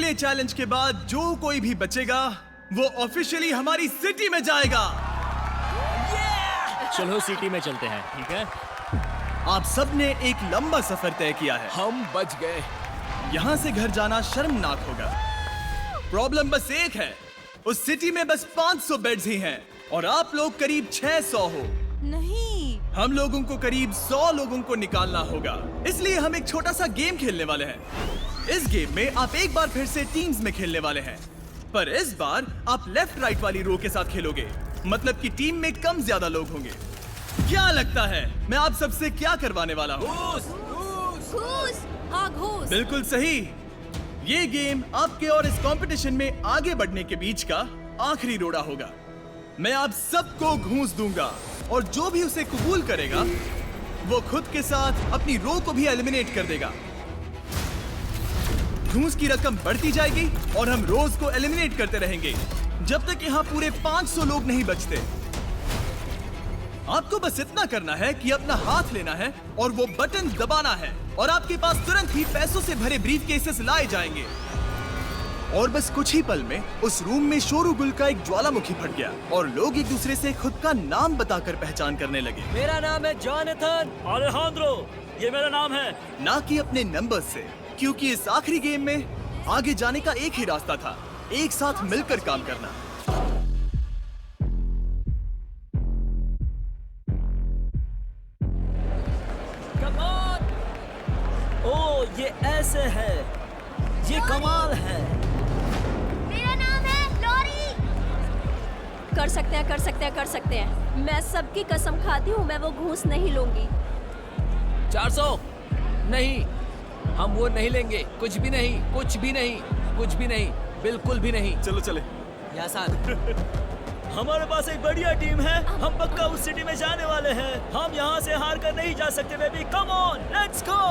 Relay challenge के बाद जो कोई भी बचेगा वो ऑफिशियली हमारी सिटी में जाएगा। चलो सिटी में चलते हैं, ठीक है? आप सब ने एक लंबा सफर तय किया है। हम बच गए। यहाँ से घर जाना शर्मनाक होगा। प्रॉब्लम बस एक है, उस सिटी में बस 500 बेड्स ही हैं और आप लोग करीब 600 हो। नहीं, हम लोगों को करीब 100 लोगों को निकालना होगा, इसलिए हम एक छोटा सा गेम खेलने वाले हैं। इस गेम में आप एक बार फिर से टीम्स में खेलने वाले हैं, पर इस बार आप लेफ्ट राइट वाली रो के साथ खेलोगे, मतलब कि टीम में कम ज्यादा लोग होंगे। क्या लगता है मैं आप सबसे क्या करवाने वाला हूँ? घूस, हाँ घूस। बिल्कुल सही। ये गेम आपके और इस कंपटीशन में आगे बढ़ने के बीच का आखिरी रोड़ा होगा। मैं आप सबको घूस दूंगा और जो भी उसे कबूल करेगा वो खुद के साथ अपनी रो को भी एलिमिनेट कर देगा। घूस की रकम बढ़ती जाएगी और हम रोज को एलिमिनेट करते रहेंगे जब तक यहाँ पूरे 500 लोग नहीं बचते। आपको बस इतना करना है कि अपना हाथ लेना है और वो बटन दबाना है और आपके पास तुरंत ही पैसों से भरे ब्रीफ केसेस लाए जाएंगे। और बस कुछ ही पल में उस रूम में शोरूगुल का एक ज्वालामुखी फट गया और लोग एक दूसरे से खुद का नाम बताकर पहचान करने लगे। मेरा नाम है जॉनथन अलेहांद्रो, ये मेरा नाम है। ना कि अपने नंबर से, क्योंकि इस आखिरी गेम में आगे जाने का एक ही रास्ता था, एक साथ मिलकर काम करना। ये ऐसे है, ये कमाल है। मेरा नाम है लॉरी। कर सकते हैं, कर सकते हैं, कर सकते हैं। मैं सबकी कसम खाती हूँ, मैं वो घूस नहीं लूंगी। 400 नहीं, हम वो नहीं लेंगे। कुछ भी नहीं, कुछ भी नहीं, कुछ भी नहीं, बिल्कुल भी नहीं। चलो चले। हमारे पास एक बढ़िया टीम है, हम पक्का उस सिटी में जाने वाले हैं। हम यहाँ से हार कर नहीं जा सकते baby, come on, let's go.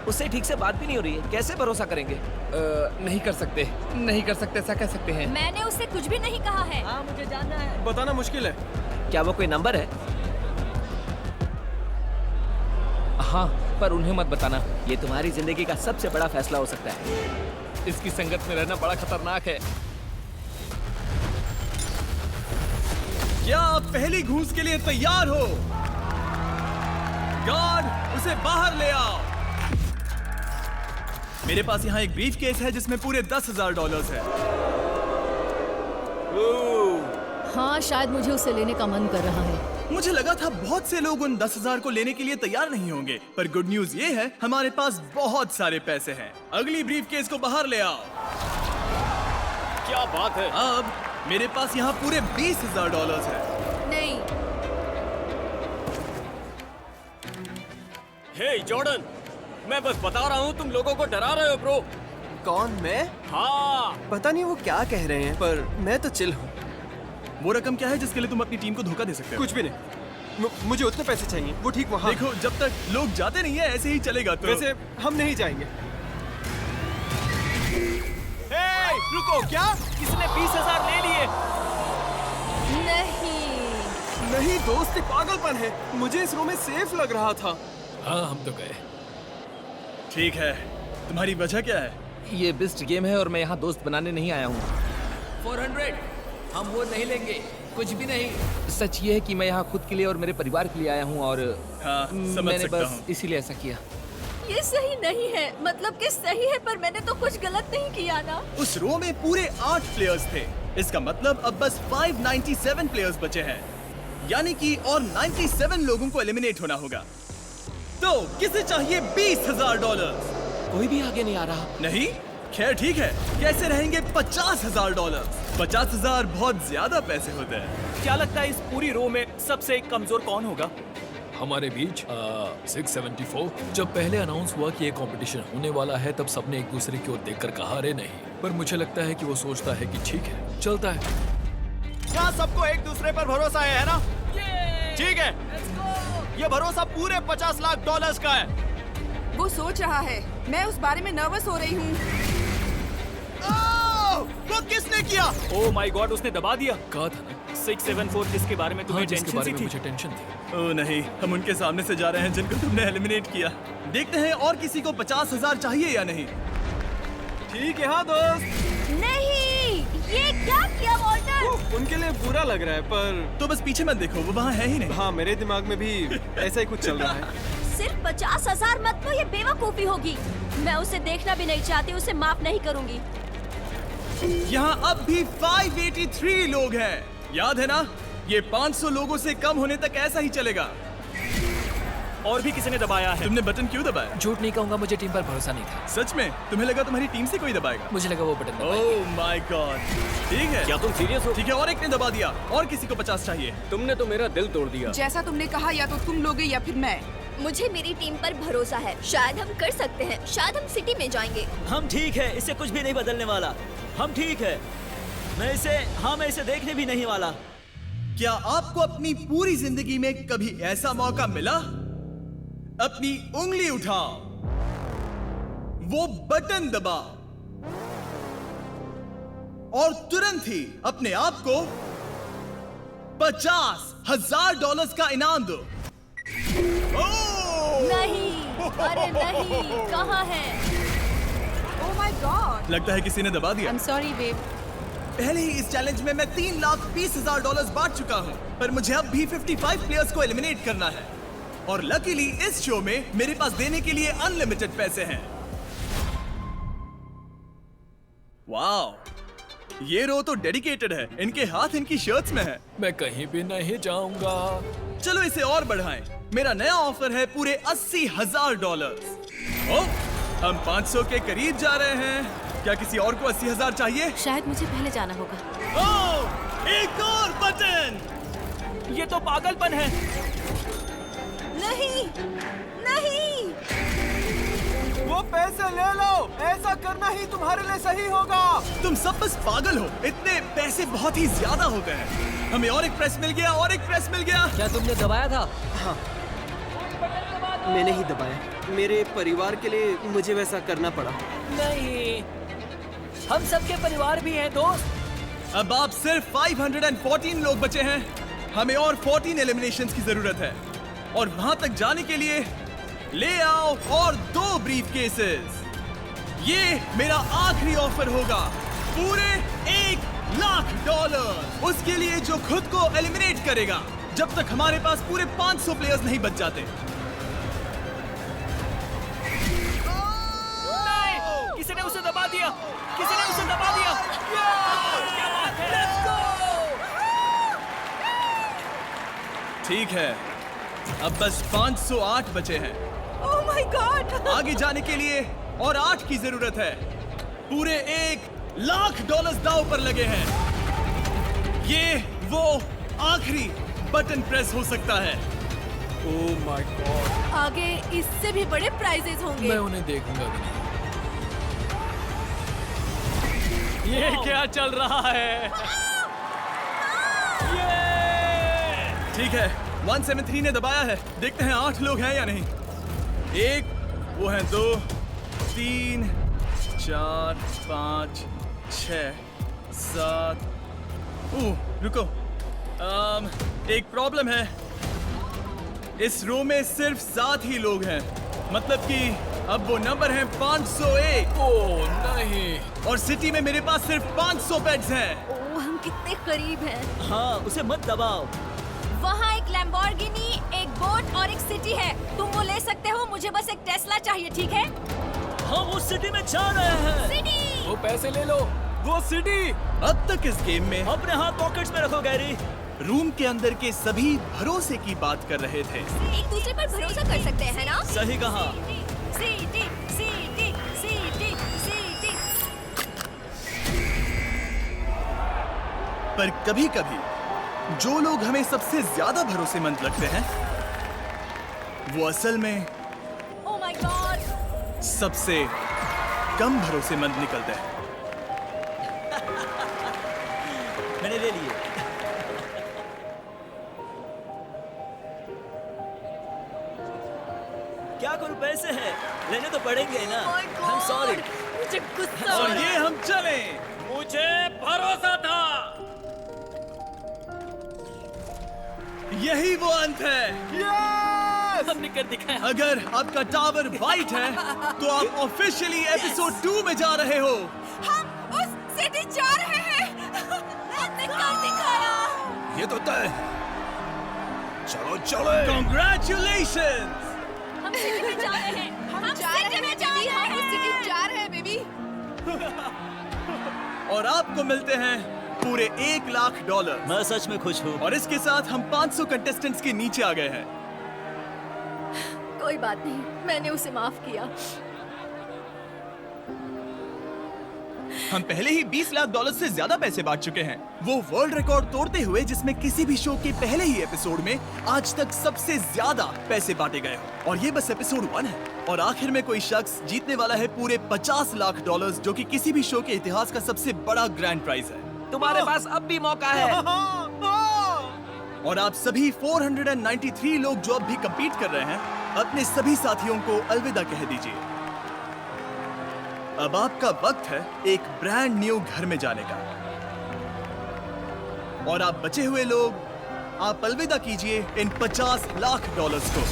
उससे ठीक से बात भी नहीं हो रही है, कैसे भरोसा करेंगे? नहीं कर सकते, नहीं कर सकते, ऐसा कह सकते हैं। मैंने उससे कुछ भी नहीं कहा है। हाँ मुझे जानना है। बताना मुश्किल है। क्या वो कोई नंबर है? हाँ, पर उन्हें मत बताना, ये तुम्हारी जिंदगी का सबसे बड़ा फैसला हो सकता है। इसकी संगत में रहना बड़ा खतरनाक है। क्या आप पहली घूस के लिए तैयार हो? गार्ड, उसे बाहर ले आओ। मेरे पास यहाँ एक ब्रीफ केस है जिसमें पूरे $10,000 है। हाँ, शायद मुझे उसे लेने का मन कर रहा है। मुझे लगा था बहुत से लोग उन 10,000 को लेने के लिए तैयार नहीं होंगे, पर गुड न्यूज ये है हमारे पास बहुत सारे पैसे हैं। अगली ब्रीफ केस को बाहर ले आओ। क्या बात है। अब मेरे पास यहाँ पूरे $20,000 है। नहीं, हे जॉर्डन, मैं बस बता रहा हूँ, तुम लोगों को डरा रहे हो ब्रो। कौन, मैं? हाँ, पता नहीं वो क्या कह रहे हैं, पर मैं तो चिल हूँ। वो रकम क्या है जिसके लिए तुम अपनी टीम को धोखा दे सकते हो? कुछ भी नहीं, मुझे उतने पैसे चाहिए, वो ठीक वहाँ। देखो, जब तक लोग जाते नहीं है ऐसे ही चलेगा। तो वैसे हम नहीं जाएंगे। रुको, क्या किसने 20,000 ले लिए? नहीं दोस्त, ये पागलपन है। मुझे इस रूम में सेफ लग रहा था। हाँ, हम तो गए। ठीक है, तुम्हारी वजह क्या है? ये बेस्ट गेम है और मैं यहाँ दोस्त बनाने नहीं आया हूँ। 400, हम वो नहीं लेंगे, कुछ भी नहीं। सच ये है कि मैं यहाँ खुद के लिए और मेरे परिवार के लिए आया हूँ और हाँ, समझ मैंने सकता बस हूँ। इसीलिए ऐसा किया। ये सही नहीं है। मतलब कि सही है, पर मैंने तो कुछ गलत नहीं किया ना। उस रो में पूरे 8 प्लेयर्स थे। इसका मतलब अब बस 597 प्लेयर्स बचे हैं, यानी कि और 97 लोगों को एलिमिनेट होना होगा। तो किसे चाहिए $20,000? कोई भी आगे नहीं आ रहा। नहीं? खैर ठीक है, कैसे रहेंगे $50,000? 50,000 बहुत ज्यादा पैसे होते हैं। क्या लगता है इस पूरी रो में सबसे कमजोर कौन होगा? हमारे बीच 674। जब पहले अनाउंस हुआ कि ये कंपटीशन होने वाला है तब सबने एक दूसरे की ओर देखकर कहा अरे नहीं, पर मुझे लगता है कि वो सोचता है कि ठीक है, चलता है। क्या सबको एक दूसरे पर भरोसा है ना? ठीक है, ये भरोसा पूरे $50 लाख का है। वो सोच रहा है, मैं उस बारे में नर्वस हो रही हूँ। वो किसने किया? ओह माय गॉड, उसने दबा दिया। कहा था ना। 674 जिसके बारे में तुम्हें हाँ, जिसके टेंशन बारे सी में थी। मुझे टेंशन थी। ओह नहीं, हम उनके सामने से जा रहे हैं जिनको तुमने एलिमिनेट किया। देखते हैं और किसी को 50,000 चाहिए या नहीं। ठीक है हाँ दोस्त। नहीं, ये क्या किया वॉल्टर? उनके लिए बुरा लग रहा है पर तो बस पीछे मत देखो, वो वहाँ है ही नहीं। हाँ मेरे दिमाग में भी ऐसा ही कुछ चल रहा है। सिर्फ 50,000 मत लो, ये बेवकूफी होगी। मैं उसे देखना भी नहीं चाहती, उसे माफ नहीं करूंगी। यहाँ अब भी 583 लोग हैं। याद है ना, ये 500 लोगों से कम होने तक ऐसा ही चलेगा। और भी किसी ने दबाया है। तुमने बटन क्यों दबाया? झूठ नहीं कहूंगा, मुझे टीम पर भरोसा नहीं था। सच में? तुम्हें लगा तुम्हारी टीम से कोई दबाएगा? मुझे लगा वो बटन दबाएंगे। Oh my God. ठीक है, क्या तुम सीरियस हो? ठीक है, और एक ने दबा दिया, और किसी को 50 चाहिए। तुमने तो मेरा दिल तोड़ दिया। जैसा तुमने कहा, या तो तुम लोगे या फिर मैं। मुझे मेरी टीम पर भरोसा है, शायद हम कर सकते हैं, शायद हम सिटी में जाएंगे। हम ठीक है, इससे कुछ भी नहीं बदलने वाला। हम ठीक है। मैं इसे देखने भी नहीं वाला। क्या आपको अपनी पूरी जिंदगी में कभी ऐसा मौका मिला? अपनी उंगली उठाओ, वो बटन दबाओ और तुरंत ही अपने आप को $50,000 का इनाम दो। नहीं, अरे नहीं, कहाँ है? Oh my God. लगता है किसी ने दबा दिया। I'm sorry, babe. पहले ही इस चैलेंज में मैं $3,20,000 बांट चुका हूं, पर मुझे अब भी 55 प्लेयर्स को एलिमिनेट करना है। और लकीली इस शो में मेरे पास देने के लिए अनलिमिटेड पैसे हैं। वाओ, ये रो तो डेडिकेटेड है। इनके हाथ इनकी शर्ट्स में है। मैं कहीं भी नहीं जाऊंगा। चलो इसे और बढ़ाएं। मेरा नया ऑफर है पूरे $80,000। ओह, हम 500 के करीब जा रहे हैं। क्या किसी और को 80,000 चाहिए? शायद मुझे पहले जाना होगा। ओह, एक और बटन। ये तो पागलपन है। नहीं, नहीं। वो पैसे ले लो, ऐसा करना ही तुम्हारे लिए सही होगा। तुम सब बस पागल हो। इतने पैसे बहुत ही ज्यादा होते हैं। हमें और एक प्रेस मिल गया, और एक प्रेस मिल गया। क्या तुमने दबाया था? मैंने ही दबाया। मेरे परिवार के लिए मुझे वैसा करना पड़ा। नहीं, हम सबके परिवार भी हैं दोस्त। अब आप सिर्फ 514 लोग बचे हैं। हमें और 14 एलिमिनेशंस की जरूरत है, और वहां तक जाने के लिए ले आओ और 2 ब्रीफ केसेस। ये मेरा आखिरी ऑफर होगा, पूरे $1,00,000 उसके लिए जो खुद को एलिमिनेट करेगा, जब तक हमारे पास पूरे 500 प्लेयर्स नहीं बच जाते। किसी ने उसे दबा दिया। किसी ने उसे दबा दिया। क्या बात है? Let's go! ठीक है, अब बस 508 बचे हैं। Oh my God. आगे जाने के लिए और 8 की जरूरत है। पूरे $1,00,000 दांव पर लगे हैं। ये वो आखिरी बटन प्रेस हो सकता है। Oh my God. आगे इससे भी बड़े प्राइजेस होंगे। मैं उन्हें देखूंगा भी नहीं। ये क्या चल रहा है? ठीक है, 173 ने दबाया है। देखते हैं 8 लोग हैं या नहीं। 1, वो हैं 2, 3, 4, 5, 6, 7। रुको, एक प्रॉब्लम है। इस रो में सिर्फ 7 ही लोग हैं। मतलब कि अब वो नंबर है 501। ओह नहीं। और सिटी में मेरे पास सिर्फ 500 बेड्स हैं। ओह, हम कितने करीब हैं। हाँ, उसे मत दबाओ। वहाँ एक लैम्बोर्गिनी, एक बोट और एक सिटी है। तुम वो ले सकते हो, मुझे बस एक टेस्ला चाहिए, ठीक है? हम उस सिटी में जा रहे हैं। सिटी! वो पैसे ले लो। वो सिटी। अब तक इस गेम में अपने हाथ पॉकेट्स में रखो गैरी। रूम के अंदर के सभी भरोसे की बात कर रहे थे। एक दूसरे पर भरोसा कर सकते हैं ना? सही कहा। City, city, city, city. पर कभी-कभी जो लोग हमें सबसे ज्यादा भरोसेमंद लगते हैं, वो असल में ओह माय गॉड! सबसे कम भरोसेमंद निकलते हैं। मैंने ले लिए। क्या करूं, पैसे हैं, लेने तो पड़ेंगे ना। I'm sorry। मुझे गुस्सा और ये हम चले। मुझे भरोसा था। यही वो अंत है। यस! हमने कर दिखाया। अगर आपका टावर वाइट है तो आप ऑफिशियली एपिसोड 2 में जा रहे हो। हम उस सिटी जा रहे हैं। हमने कर दिखाया। ये तो तय। चलो चलो। Congratulations! हम सिटी में जा रहे हैं। हम जा रहे हैं बेबी, हम उस सिटी जा रहे हैं बेबी। और आपको मिलते हैं पूरे $1,00,000। मैं सच में खुश हूँ। और इसके साथ हम 500 कंटेस्टेंट्स के नीचे आ गए हैं। कोई बात नहीं, मैंने उसे माफ किया। हम पहले ही $20,00,000 से ज्यादा पैसे बांट चुके हैं, वो वर्ल्ड रिकॉर्ड तोड़ते हुए जिसमें किसी भी शो के पहले ही एपिसोड में आज तक सबसे ज्यादा पैसे बांटे गए हो। और ये बस एपिसोड 1 है। और आखिर में कोई शख्स जीतने वाला है पूरे $50,00,000, जो कि किसी भी शो के इतिहास का सबसे बड़ा ग्रैंड प्राइज है। तुम्हारे पास अब भी मौका है। और आप सभी 493 लोग जो अब भी compete कर रहे हैं, अपने सभी साथियों को अलविदा कह दीजिए। अब आपका वक्त है एक ब्रांड न्यू घर में जाने का। और आप बचे हुए लोग, आप अलविदा कीजिए इन $50,00,000 को।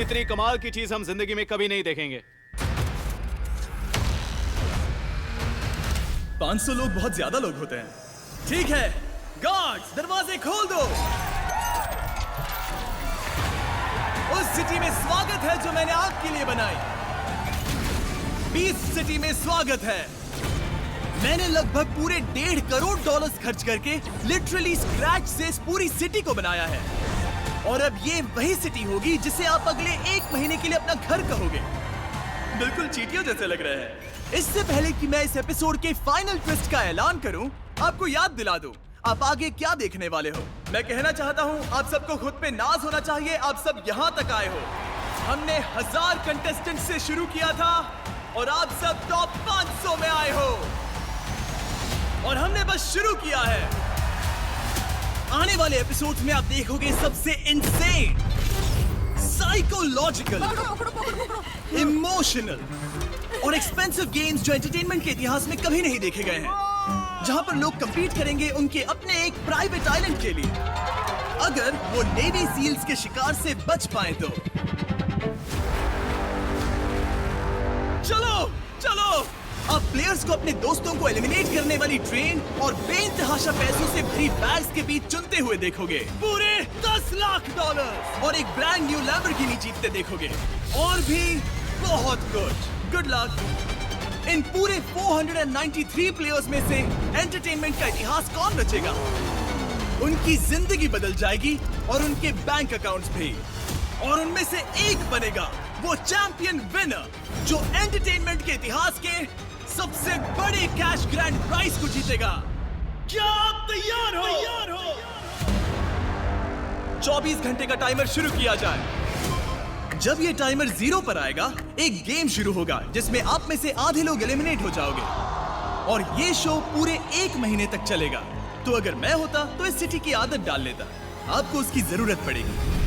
इतनी कमाल की चीज हम जिंदगी में कभी नहीं देखेंगे। 500 लोग बहुत ज्यादा लोग होते हैं। ठीक है, गार्ड्स दरवाजे खोल दो। उस सिटी में स्वागत है जो मैंने आपके लिए बनाई। बीस सिटी में स्वागत है। मैंने लगभग पूरे $1.5 करोड़ खर्च करके लिटरली स्क्रैच से इस पूरी सिटी को बनाया है। और अब ये वही सिटी होगी जिसे आप अगले 1 महीने के लिए अपना घर कहोगे। बिल्कुल चींटियों जैसे लग रहे हैं। इससे पहले कि मैं इस एपिसोड के फाइनल ट्विस्ट का ऐलान करूं, आपको याद दिला दूं आप आगे क्या देखने वाले हो। मैं कहना चाहता हूं आप सबको खुद पे नाज होना चाहिए। आप सब यहां तक आए हो। हमने 1000 कंटेस्टेंट से शुरू किया था और आप सब टॉप 500 में आए हो। और हमने बस शुरू किया है। आने वाले एपिसोड्स में आप देखोगे सबसे इंसेन, साइकोलॉजिकल, इमोशनल और एक्सपेंसिव गेम्स जो एंटरटेनमेंट के इतिहास में कभी नहीं देखे गए हैं, जहां पर लोग compete करेंगे उनके अपने एक प्राइवेट आइलैंड के लिए, अगर वो नेवी सील्स के शिकार से बच पाए तो। चलो चलो, अब प्लेयर्स को अपने दोस्तों को एलिमिनेट करने वाली ट्रेन और बेइंतहाशा पैसों से भरी बैग्स के बीच चुनते हुए देखोगे। पूरे $10,00,000 और एक ब्रांड न्यू लैम्बोर्गिनी जीतते देखोगे। और भी बहुत कुछ। Good luck. इन पूरे 493 प्लेयर्स में से एंटरटेनमेंट का इतिहास कौन रचेगा? उनकी जिंदगी बदल जाएगी और उनके बैंक अकाउंट्स भी। और उनमें से एक बनेगा वो चैंपियन विनर जो एंटरटेनमेंट के इतिहास के सबसे बड़े कैश ग्रैंड प्राइज को जीतेगा। क्या आप तैयार हो? 24 घंटे का टाइमर शुरू किया जाए। जब ये टाइमर 0 पर आएगा, एक गेम शुरू होगा जिसमें आप में से आधे लोग एलिमिनेट हो जाओगे। और ये शो पूरे 1 महीने तक चलेगा। तो अगर मैं होता तो इस सिटी की आदत डाल लेता। आपको उसकी जरूरत पड़ेगी।